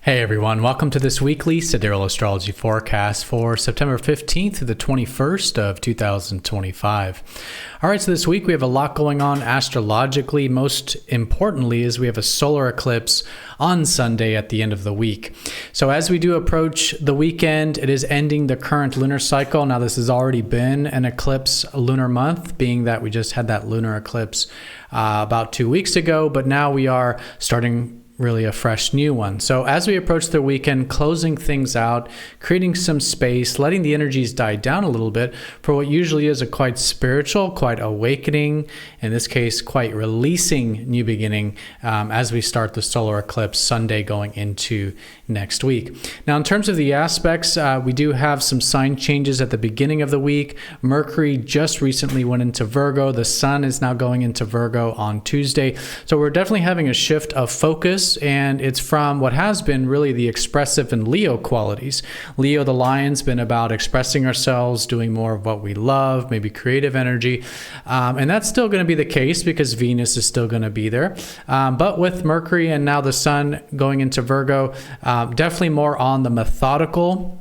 Hey everyone, welcome to this weekly Sidereal Astrology forecast for September 15th to the 21st of 2025. All right, so this week we have a lot going on astrologically. Most importantly is we have a solar eclipse on Sunday at the end of the week. So as we do approach the weekend, it is ending the current lunar cycle. Now this has already been an eclipse lunar month, being that we just had that lunar eclipse about 2 weeks ago, but now we are starting really a fresh new one. So as we approach the weekend, closing things out, creating some space, letting the energies die down a little bit for what usually is a quite spiritual, quite awakening, in this case, quite releasing new beginning as we start the solar eclipse Sunday going into next week. Now, in terms of the aspects, we do have some sign changes at the beginning of the week. Mercury just recently went into Virgo. The sun is now going into Virgo on Tuesday. So we're definitely having a shift of focus, and it's from what has been really the expressive and Leo qualities. Leo, the lion's been about expressing ourselves, doing more of what we love, maybe creative energy. And that's still going to be the case because Venus is still going to be there. But with Mercury and now the sun going into Virgo, definitely more on the methodical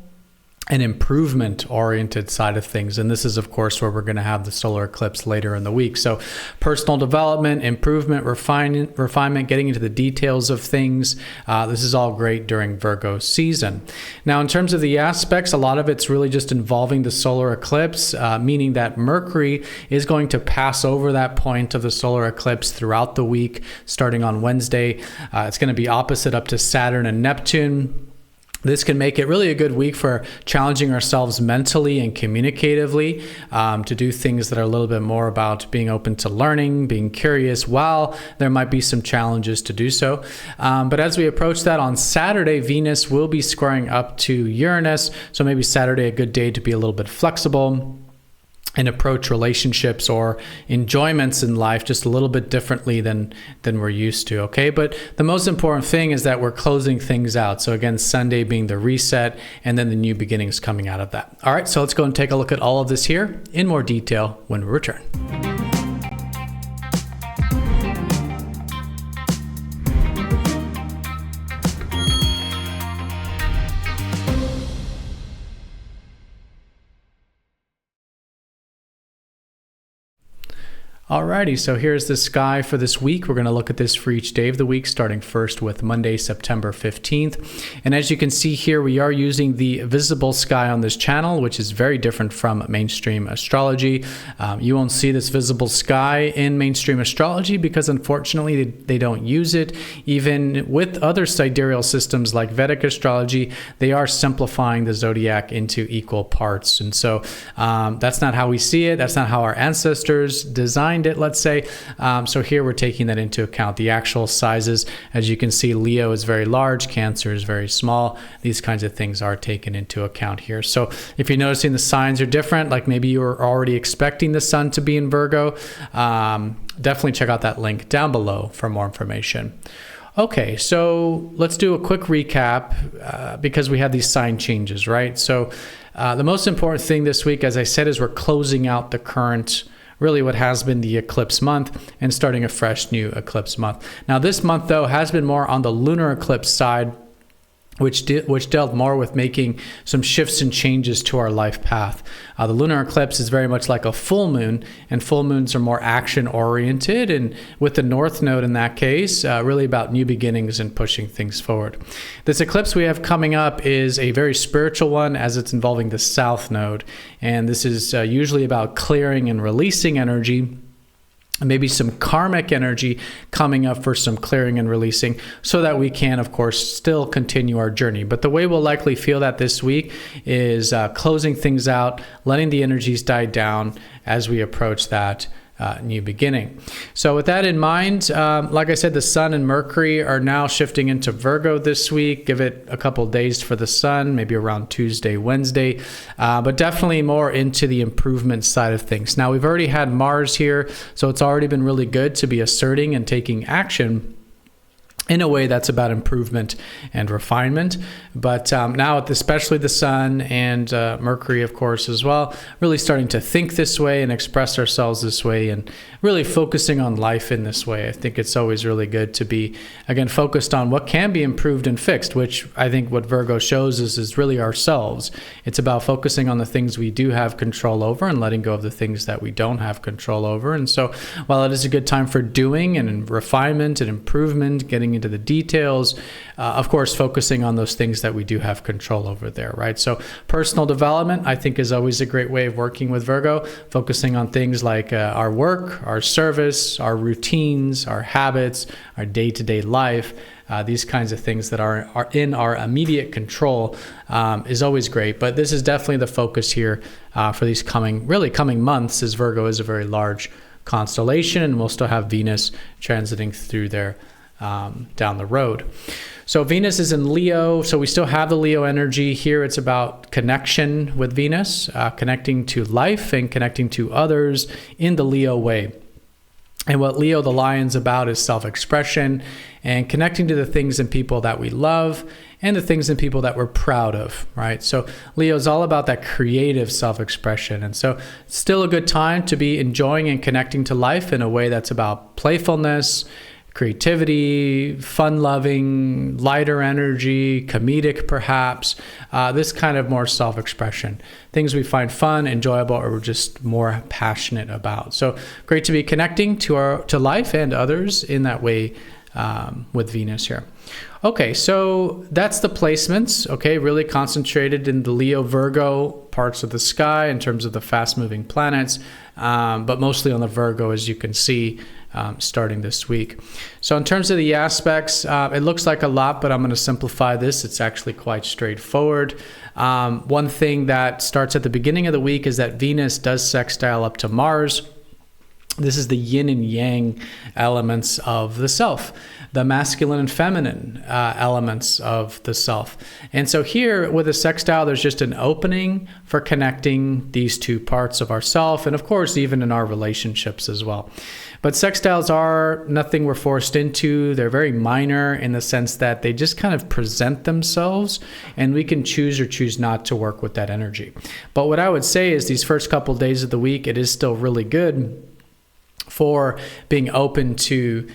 and improvement-oriented side of things. And this is, of course, where we're going to have the solar eclipse later in the week. So personal development, improvement, refinement, getting into the details of things. This is all great during Virgo season. Now, in terms of the aspects, a lot of it's really just involving the solar eclipse, meaning that Mercury is going to pass over that point of the solar eclipse throughout the week, starting on Wednesday. It's going to be opposite up to Saturn and Neptune. This can make it really a good week for challenging ourselves mentally and communicatively to do things that are a little bit more about being open to learning, being curious, while there might be some challenges to do so. But as we approach that on Saturday, Venus will be squaring up to Uranus. So maybe Saturday, a good day to be a little bit flexible and approach relationships or enjoyments in life just a little bit differently than we're used to, okay? But the most important thing is that we're closing things out. So again, Sunday being the reset and then the new beginnings coming out of that. All right, so let's go and take a look at all of this here in more detail when we return. Alrighty, so here's the sky for this week. We're going to look at this for each day of the week, starting first with Monday, September 15th. And as you can see here, we are using the visible sky on this channel, which is very different from mainstream astrology. You won't see this visible sky in mainstream astrology because unfortunately they don't use it. Even with other sidereal systems like Vedic astrology, they are simplifying the zodiac into equal parts. And so that's not how we see it. That's not how our ancestors designed it, let's say. So here we're taking that into account. The actual sizes, as you can see, Leo is very large, Cancer is very small. These kinds of things are taken into account here. So if you're noticing the signs are different, like maybe you were already expecting the sun to be in Virgo, definitely check out that link down below for more information. Okay, so let's do a quick recap because we have these sign changes, right? So the most important thing this week, as I said, is we're closing out the current really what has been the eclipse month and starting a fresh new eclipse month. Now this month though has been more on the lunar eclipse side, which dealt more with making some shifts and changes to our life path. The lunar eclipse is very much like a full moon, and full moons are more action oriented, and with the north node in that case, really about new beginnings and pushing things forward. This eclipse we have coming up is a very spiritual one as it's involving the south node, and this is usually about clearing and releasing energy, maybe some karmic energy coming up for some clearing and releasing so that we can, of course, still continue our journey. But the way we'll likely feel that this week is closing things out, letting the energies die down as we approach that new beginning. So with that in mind, like I said, the sun and Mercury are now shifting into Virgo this week. Give it a couple days for the sun, maybe around Tuesday, Wednesday, but definitely more into the improvement side of things. Now we've already had Mars here, so it's already been really good to be asserting and taking action. in a way that's about improvement and refinement. But now, especially the Sun and Mercury, of course, as well, really starting to think this way and express ourselves this way and really focusing on life in this way. I think it's always really good to be, again, focused on what can be improved and fixed, which I think what Virgo shows is really ourselves. It's about focusing on the things we do have control over and letting go of the things that we don't have control over. And so while it is a good time for doing and refinement and improvement, getting into the details, of course, focusing on those things that we do have control over there, right? So personal development, I think, is always a great way of working with Virgo, focusing on things like our work, our service, our routines, our habits, our day-to-day life. These kinds of things that are in our immediate control is always great. But this is definitely the focus here for these coming months, as Virgo is a very large constellation, and we'll still have Venus transiting through there down the road. So Venus is in Leo, so we still have the Leo energy here. It's about connection with Venus, connecting to life and connecting to others in the Leo way. And what Leo the lion's about is self-expression and connecting to the things and people that we love and the things and people that we're proud of, right? So Leo is all about that creative self-expression. And so it's still a good time to be enjoying and connecting to life in a way that's about playfulness, creativity, fun-loving, lighter energy, comedic perhaps, this kind of more self-expression. Things we find fun, enjoyable, or we're just more passionate about. So great to be connecting to life and others in that way with Venus here. Okay, so that's the placements, okay, really concentrated in the Leo Virgo parts of the sky in terms of the fast-moving planets, but mostly on the Virgo, as you can see, starting this week. So in terms of the aspects, it looks like a lot, but I'm going to simplify this. It's actually quite straightforward. One thing that starts at the beginning of the week is that Venus does sextile up to Mars. This is the yin and yang elements of the self, the masculine and feminine elements of the self. And so here with a sextile, there's just an opening for connecting these two parts of ourself, and of course, even in our relationships as well. But sextiles are nothing we're forced into. They're very minor in the sense that they just kind of present themselves, and we can choose or choose not to work with that energy. But what I would say is these first couple days of the week, it is still really good for being open to,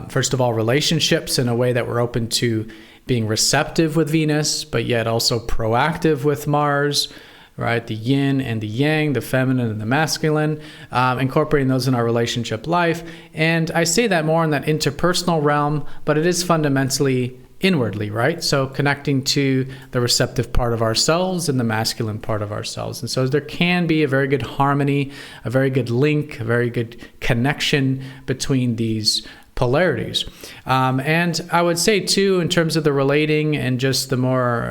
first of all, relationships in a way that we're open to being receptive with Venus, but yet also proactive with Mars, right? The yin and the yang, the feminine and the masculine, incorporating those in our relationship life. And I say that more in that interpersonal realm, but it is fundamentally inwardly, right? So connecting to the receptive part of ourselves and the masculine part of ourselves. And so there can be a very good harmony, a very good link, a very good connection between these polarities. And I would say too, in terms of the relating and just the more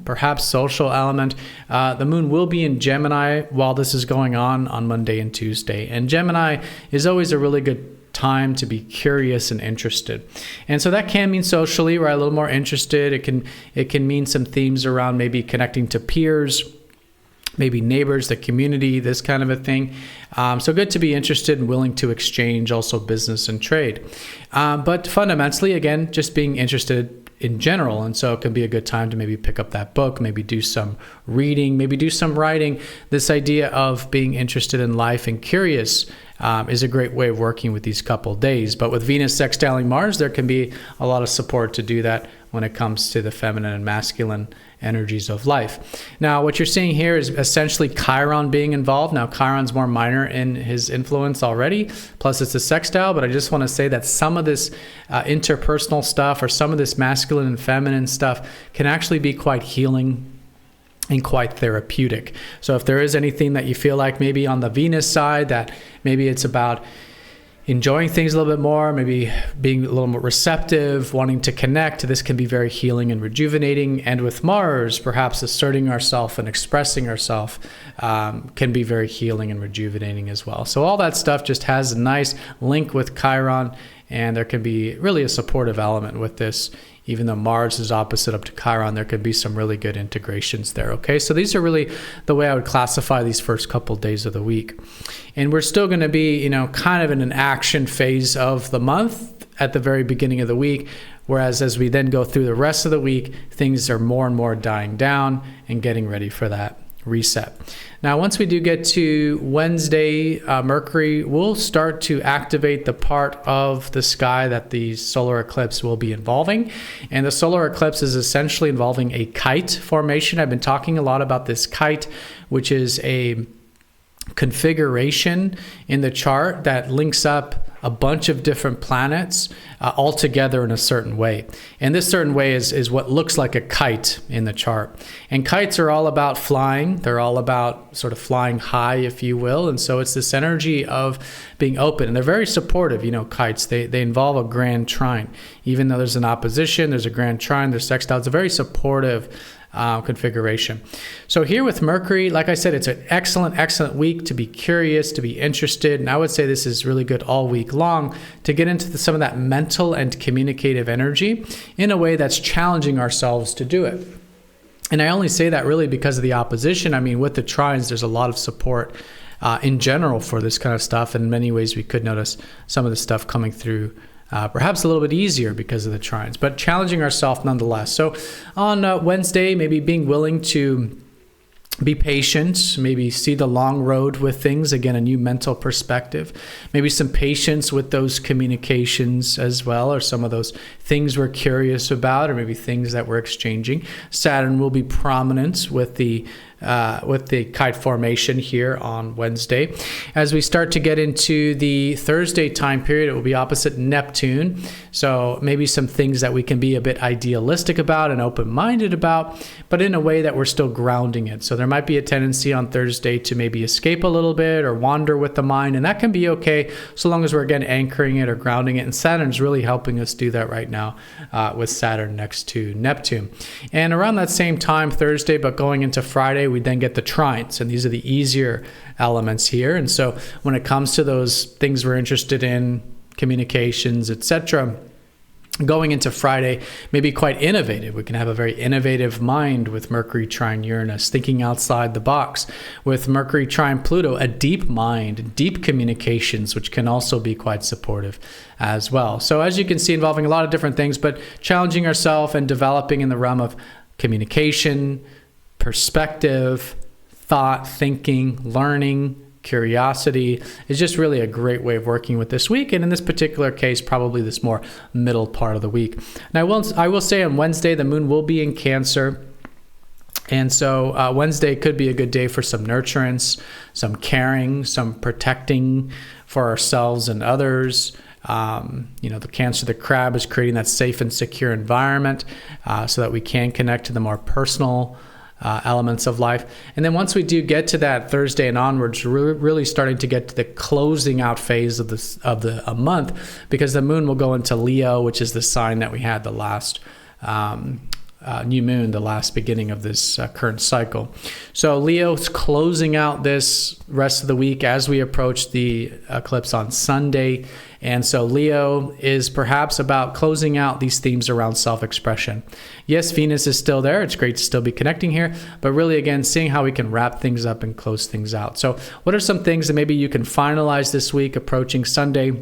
perhaps social element, the moon will be in Gemini while this is going on Monday and Tuesday. And Gemini is always a really good time to be curious and interested. And so that can mean socially, right? A little more interested. It can mean some themes around maybe connecting to peers, maybe neighbors, the community, this kind of a thing. So good to be interested and willing to exchange also business and trade. But fundamentally, again, just being interested in general. And so it can be a good time to maybe pick up that book, maybe do some reading, maybe do some writing. This idea of being interested in life and curious is a great way of working with these couple days. But with Venus sextiling Mars, there can be a lot of support to do that when it comes to the feminine and masculine energies of life. Now, what you're seeing here is essentially Chiron being involved. Now, Chiron's more minor in his influence already, plus it's a sextile, but I just want to say that some of this interpersonal stuff or some of this masculine and feminine stuff can actually be quite healing and quite therapeutic. So if there is anything that you feel like maybe on the Venus side, that maybe it's about enjoying things a little bit more, maybe being a little more receptive, wanting to connect, this can be very healing and rejuvenating. And with Mars, perhaps asserting ourselves and expressing ourselves can be very healing and rejuvenating as well. So all that stuff just has a nice link with Chiron, and there can be really a supportive element with this. Even though Mars is opposite up to Chiron, there could be some really good integrations there, okay? So these are really the way I would classify these first couple days of the week. And we're still going to be, kind of in an action phase of the month at the very beginning of the week, whereas as we then go through the rest of the week, things are more and more dying down and getting ready for that reset. Now, once we do get to Wednesday, Mercury will start to activate the part of the sky that the solar eclipse will be involving. And the solar eclipse is essentially involving a kite formation. I've been talking a lot about this kite, which is a configuration in the chart that links up a bunch of different planets all together in a certain way. And this certain way is what looks like a kite in the chart. And kites are all about flying. They're all about sort of flying high, if you will. And so it's this energy of being open. And they're very supportive, kites. They involve a grand trine. Even though there's an opposition, there's a grand trine, there's sextile. It's a very supportive configuration. So here with Mercury, like I said, it's an excellent week to be curious, to be interested. And I would say this is really good all week long to get into some of that mental and communicative energy in a way that's challenging ourselves to do it. And I only say that really because of the opposition. I mean, with the trines, there's a lot of support in general for this kind of stuff. In many ways, we could notice some of the stuff coming through perhaps a little bit easier because of the trines, but challenging ourselves nonetheless. So on Wednesday, maybe being willing to be patient, maybe see the long road with things. Again, a new mental perspective, maybe some patience with those communications as well, or some of those things we're curious about, or maybe things that we're exchanging. Saturn will be prominent with the kite formation here on Wednesday. As we start to get into the Thursday time period, it will be opposite Neptune. So maybe some things that we can be a bit idealistic about and open-minded about, but in a way that we're still grounding it. So there might be a tendency on Thursday to maybe escape a little bit or wander with the mind, and that can be okay so long as we're, again, anchoring it or grounding it. And Saturn's really helping us do that right now with Saturn next to Neptune. And around that same time, Thursday, but going into Friday, we then get the trines, and these are the easier elements here. And so when it comes to those things we're interested in, communications, etc., going into Friday may be quite innovative. We can have a very innovative mind with Mercury trine Uranus, thinking outside the box. With Mercury trine Pluto, a deep mind, deep communications, which can also be quite supportive as well. So as you can see, involving a lot of different things, but challenging ourselves and developing in the realm of communication, perspective, thought, thinking, learning, curiosity is just really a great way of working with this week. And in this particular case, probably this more middle part of the week. Now, I will say on Wednesday, the moon will be in Cancer. And so Wednesday could be a good day for some nurturance, some caring, some protecting for ourselves and others. The Cancer, the crab, is creating that safe and secure environment so that we can connect to the more personal elements of life. And then once we do get to that Thursday and onwards, we're really starting to get to the closing out phase of a month, because the moon will go into Leo, which is the sign that we had the last new moon, the last beginning of this current cycle. So Leo's closing out this rest of the week as we approach the eclipse on Sunday. And so Leo is perhaps about closing out these themes around self-expression. Yes, Venus is still there. It's great to still be connecting here, but really, again, seeing how we can wrap things up and close things out. So what are some things that maybe you can finalize this week approaching Sunday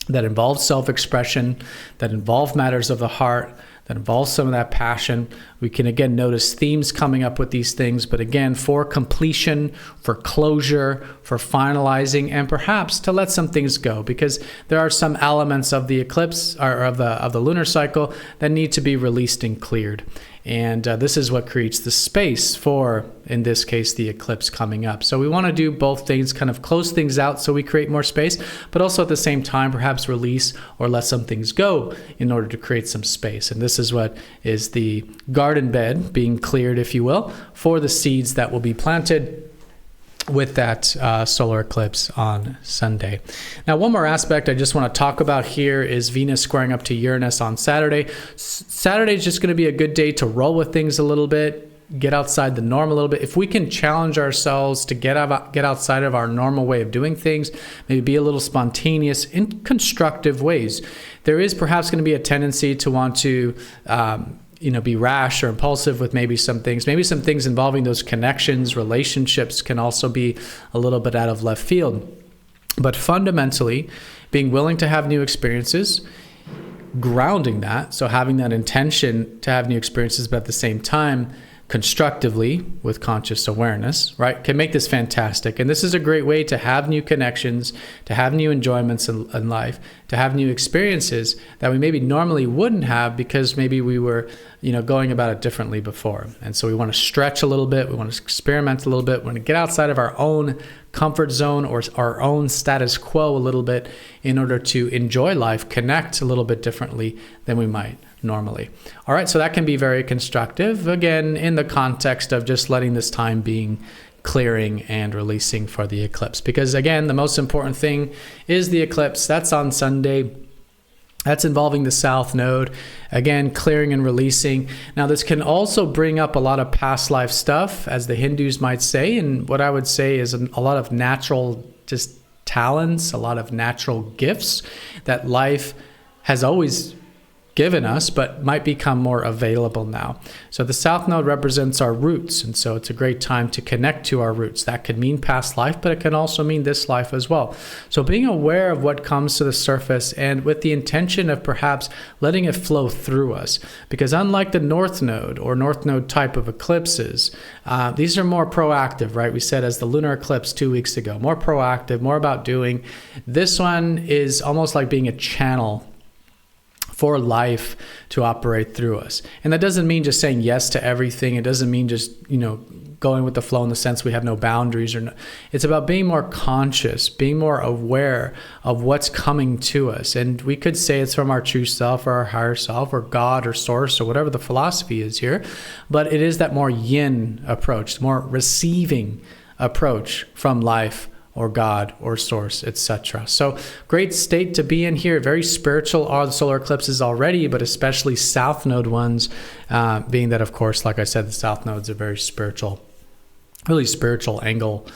that involve self-expression, that involve matters of the heart, that involves some of that passion? We can, again, notice themes coming up with these things, but again, for completion, for closure, for finalizing, and perhaps to let some things go, because there are some elements of the eclipse or of the lunar cycle that need to be released and cleared. And this is what creates the space for, in this case, the eclipse coming up. So we want to do both things, kind of close things out so we create more space, but also at the same time, perhaps release or let some things go in order to create some space. And this is what is the garden bed being cleared, if you will, for the seeds that will be planted with that solar eclipse on Sunday. Now, one more aspect I just want to talk about here is Venus squaring up to Uranus on Saturday. Saturday is just going to be a good day to roll with things a little bit, get outside the norm a little bit. If we can challenge ourselves to get outside of our normal way of doing things, maybe be a little spontaneous in constructive ways, there is perhaps going to be a tendency to want to be rash or impulsive with maybe some things involving those connections. Relationships can also be a little bit out of left field. But fundamentally, being willing to have new experiences, grounding that, so having that intention to have new experiences, but at the same time, constructively with conscious awareness, right, can make this fantastic. And this is a great way to have new connections, to have new enjoyments in life, to have new experiences that we maybe normally wouldn't have because maybe we were, going about it differently before. And so we want to stretch a little bit. We want to experiment a little bit. We want to get outside of our own comfort zone or our own status quo a little bit in order to enjoy life, connect a little bit differently than we might normally. All right, so that can be very constructive, again, in the context of just letting this time being clearing and releasing for the eclipse. Because again, the most important thing is the eclipse. That's on Sunday. That's involving the South Node. Again, clearing and releasing. Now, this can also bring up a lot of past life stuff, as the Hindus might say. And what I would say is a lot of natural just talents, a lot of natural gifts that life has always given us, but might become more available now. So the South Node represents our roots, and so it's a great time to connect to our roots. That could mean past life, but it can also mean this life as well. So being aware of what comes to the surface and with the intention of perhaps letting it flow through us, because unlike the North Node or North Node type of eclipses, these are more proactive, right? We said as the lunar eclipse 2 weeks ago, more proactive, more about doing. This one is almost like being a channel for life to operate through us. And that doesn't mean just saying yes to everything. It doesn't mean just, going with the flow in the sense we have no boundaries or no. It's about being more conscious, being more aware of what's coming to us. And we could say it's from our true self or our higher self or God or source or whatever the philosophy is here. But it is that more yin approach, more receiving approach from life or God or source, etc. So great state to be in here. Very spiritual are the solar eclipses already, but especially South Node ones, being that, of course, like I said, the South Node's a very spiritual, really spiritual angle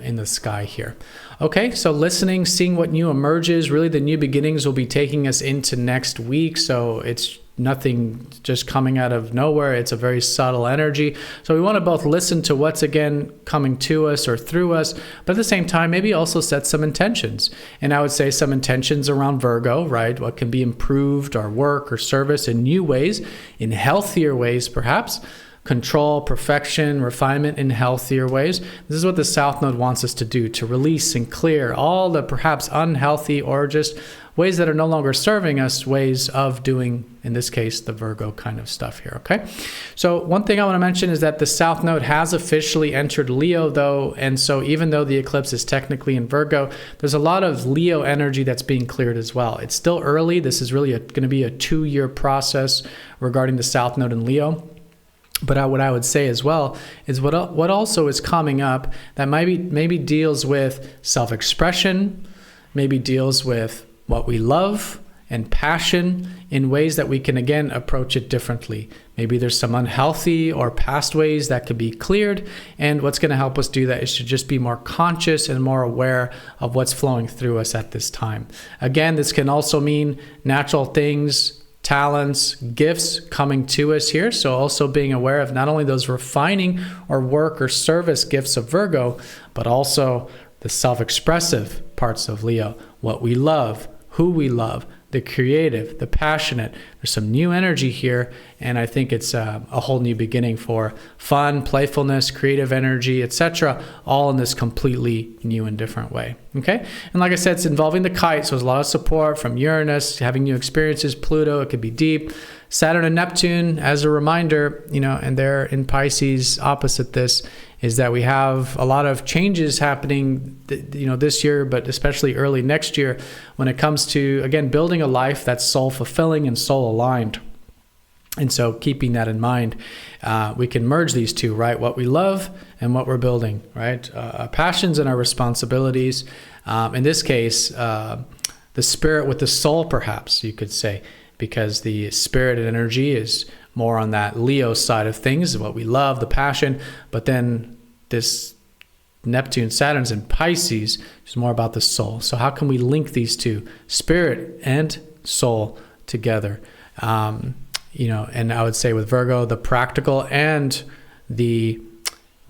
in the sky here. Okay, so listening, seeing what new emerges. Really, the new beginnings will be taking us into next week. So it's nothing just coming out of nowhere. It's a very subtle energy. So we want to both listen to what's again coming to us or through us, but at the same time, maybe also set some intentions. And I would say some intentions around Virgo, right? What can be improved, our work or service in new ways, in healthier ways, perhaps. Control, perfection, refinement in healthier ways. This is what the South Node wants us to do, to release and clear all the perhaps unhealthy or just ways that are no longer serving us, ways of doing, in this case, the Virgo kind of stuff here, okay? So one thing I want to mention is that the South Node has officially entered Leo, though, and so even though the eclipse is technically in Virgo, there's a lot of Leo energy that's being cleared as well. It's still early. This is really going to be a 2-year process regarding the South Node in Leo. But what I would say as well is what also is coming up that maybe deals with self-expression, maybe deals with what we love and passion in ways that we can, again, approach it differently. Maybe there's some unhealthy or past ways that could be cleared. And what's going to help us do that is to just be more conscious and more aware of what's flowing through us at this time. Again, this can also mean natural things, talents, gifts coming to us here. So also being aware of not only those refining or work or service gifts of Virgo, but also the self-expressive parts of Leo, what we love, who we love, the creative, the passionate. There's some new energy here, and I think it's a whole new beginning for fun, playfulness, creative energy, etc., all in this completely new and different way. Okay? And like I said, it's involving the Kite, so there's a lot of support from Uranus, having new experiences, Pluto, it could be deep. Saturn and Neptune, as a reminder, and they're in Pisces opposite this, is that we have a lot of changes happening, this year, but especially early next year when it comes to, again, building a life that's soul-fulfilling and soul-aligned. And so keeping that in mind, we can merge these two, right? What we love and what we're building, right? Our passions and our responsibilities. In this case, the spirit with the soul, perhaps, you could say, because the spirit and energy is more on that Leo side of things, what we love, the passion, but then this Neptune, Saturn's in Pisces is more about the soul. So how can we link these two, spirit and soul, together? And I would say with Virgo, the practical and the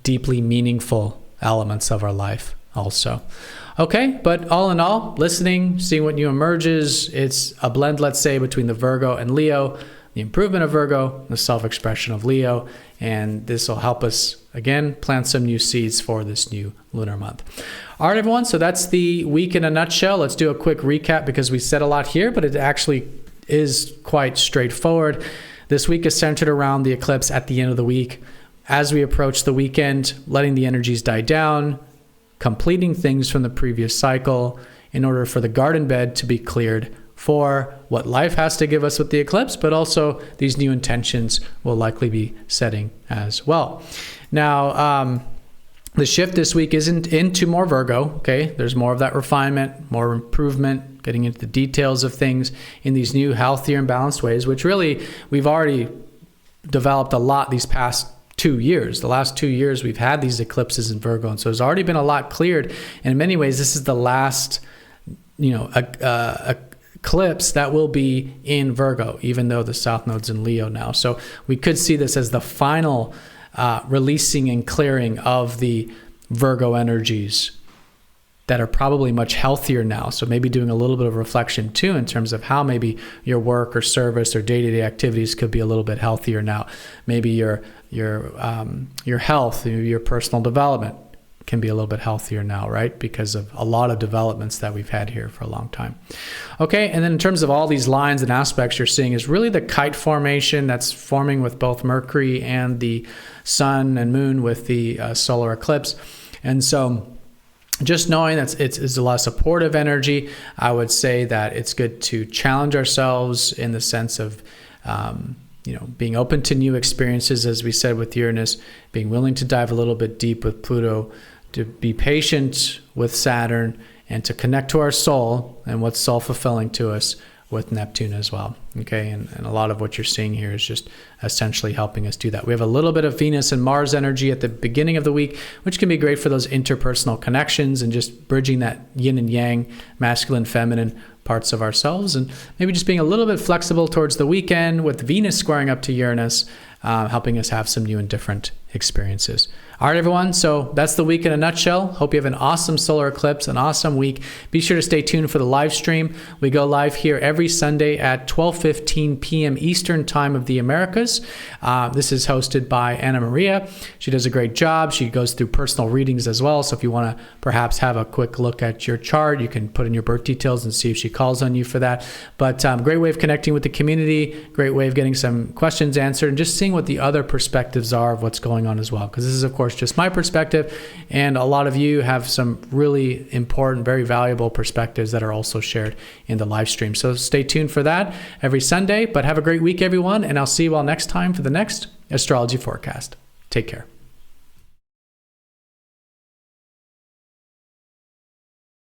deeply meaningful elements of our life also. Okay, but all in all, listening, seeing what new emerges, it's a blend, let's say, between the Virgo and Leo, the improvement of Virgo, the self-expression of Leo, and this will help us, again, plant some new seeds for this new lunar month. All right, everyone, so that's the week in a nutshell. Let's do a quick recap because we said a lot here, but it actually is quite straightforward. This week is centered around the eclipse at the end of the week. As we approach the weekend, letting the energies die down, completing things from the previous cycle in order for the garden bed to be cleared for what life has to give us with the eclipse, but also these new intentions will likely be setting as well. Now, the shift this week isn't into more Virgo, okay? There's more of that refinement, more improvement, getting into the details of things in these new, healthier and balanced ways, which really we've already developed a lot these past 2 years. The last 2 years we've had these eclipses in Virgo, and so there's already been a lot cleared. And in many ways, this is the last, eclipse that will be in Virgo, even though the South Node's in Leo now. So we could see this as the final releasing and clearing of the Virgo energies that are probably much healthier now. So maybe doing a little bit of reflection too in terms of how maybe your work or service or day-to-day activities could be a little bit healthier now. Maybe your health, your personal development can be a little bit healthier now, right? Because of a lot of developments that we've had here for a long time. Okay, and then in terms of all these lines and aspects you're seeing is really the kite formation that's forming with both Mercury and the sun and moon with the solar eclipse. And so just knowing that it's a lot of supportive energy, I would say that it's good to challenge ourselves in the sense of being open to new experiences, as we said with Uranus, being willing to dive a little bit deep with Pluto, to be patient with Saturn, and to connect to our soul and what's soul-fulfilling to us with Neptune as well. Okay, and a lot of what you're seeing here is just essentially helping us do that. We have a little bit of Venus and Mars energy at the beginning of the week, which can be great for those interpersonal connections and just bridging that yin and yang, masculine, feminine parts of ourselves, and maybe just being a little bit flexible towards the weekend with Venus squaring up to Uranus, helping us have some new and different experiences. All right, everyone. So that's the week in a nutshell. Hope you have an awesome solar eclipse, an awesome week. Be sure to stay tuned for the live stream. We go live here every Sunday at 12:15 p.m. Eastern Time of the Americas. This is hosted by Anna Maria. She does a great job. She goes through personal readings as well. So if you want to perhaps have a quick look at your chart, you can put in your birth details and see if she calls on you for that. But great way of connecting with the community, great way of getting some questions answered, and just seeing what the other perspectives are of what's going on as well. Because this is, of course, just my perspective, and a lot of you have some really important, very valuable perspectives that are also shared in the live stream. So stay tuned for that every Sunday, but have a great week, everyone, and I'll see you all next time for the next astrology forecast. Take care.